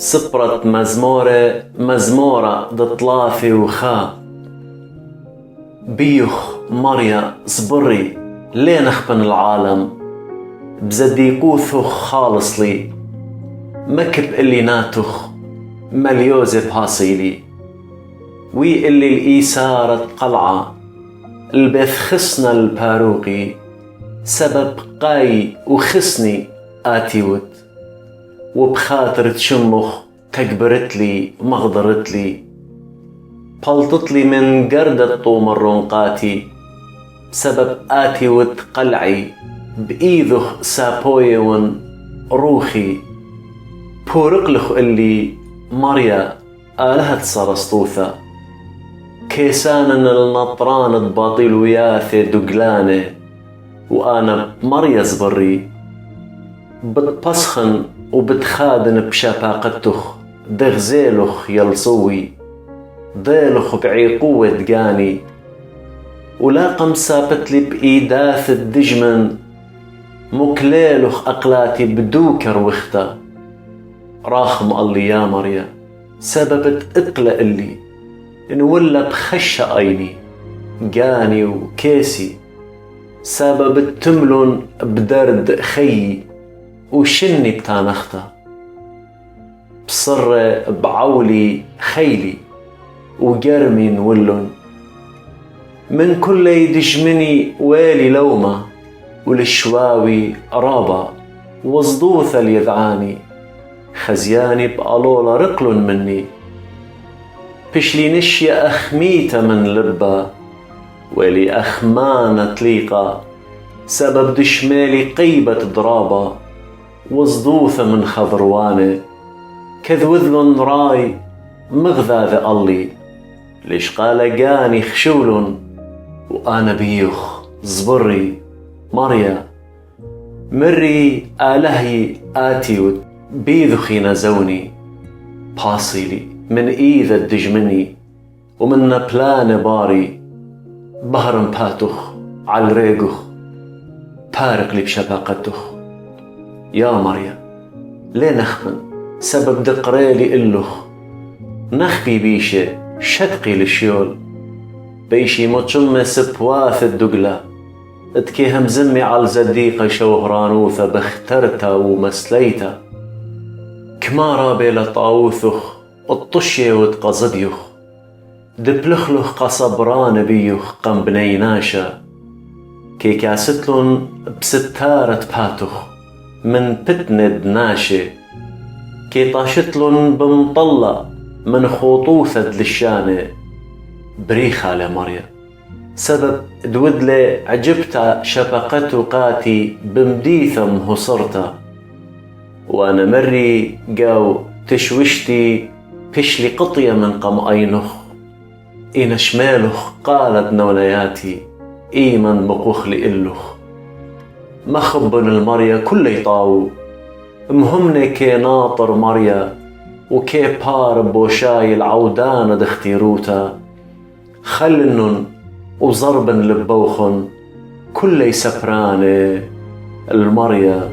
سبرت مزمورة دطلافي وخا بيخ مريا صبري ليه نخبن العالم بزديقوثخ خالص لي مكب اللي ناتخ مليوزة بهاصيلي وي اللي الإيسارة قلعة البث خصنا الباروقي سبب قاي وخصني آتيوت وبخاطر تشمخ تكبرت لي مغضرت لي بلطت لي من قردة طوم الرنقاتي سبب آتيوت قلعي بإيذخ سابويون روخي بورقلخ اللي مريا آلهت صرسطوثة كيسانا النطران باطيل وياثي دقلاني وأنا مريا زبري بتبسخن وبتخادن بشفاقتخ دغزيلخ يلصوي ضيلخ بعيقوة دقاني ولا قمسابت لي بإيداث الدجمن مكليلخ أقلاتي بدوكر وختا راخم الله يا مريا سببت اقلق اللي نولا بخشة عيني جاني وكيسي سببت تملن بدرد خيي وشني بتانختا بصر بعولي خيلي وجرمي نولن من كل يدجمني ويلي لومة وللشواوي رابا وصدوثة اليذعاني خزياني بقالولا رقلن مني بشلي نشيا أخميتا من لبا ولي أخمانة تليقا سبب دشمالي قيبة ضرابة وصدوثة من خضرواني كذوذلن راي مغذاذ اللي ليش قال جاني خشولن وأنا بيخ زبري مريا مري آلهي آتيوت بيذخي نزوني باصيلي من إيذا الدجمني ومن بلان باري بهرم باتخ عالريقخ بارق لي بشفاقتخ يا مريا ليه نخمن سبب دقريلي إلخ نخبي بيشي شدقي للشيول بيشي متشم سبواث الدقلة اتكي همزمي عالزديقة شوهرانوثة بخترتا ومسليتا كمارا بيلا طاوثخ الطشي وتقصديخ دبلخلخ قصبران بيخ قم بنيناشا كي كاستلن بستارة باتخ من بتند ناشي كي طاشتلن بمطلة من خطوثة للشانة بريخة لمريا سبب دودلي عجبتا شفقته قاتي بمديثة مهصرتا وأنا مري قاو تشوشتي بشلي قطية من قمأينخ إن شمالخ قالت نولياتي إيمن مقوخ لإلخ مخبن المريا كل يطاو مهمني كي ناطر مريا وكي بار بوشاي العودان دختيروتا خلنن وزربن لبوخن كل يسفراني المريا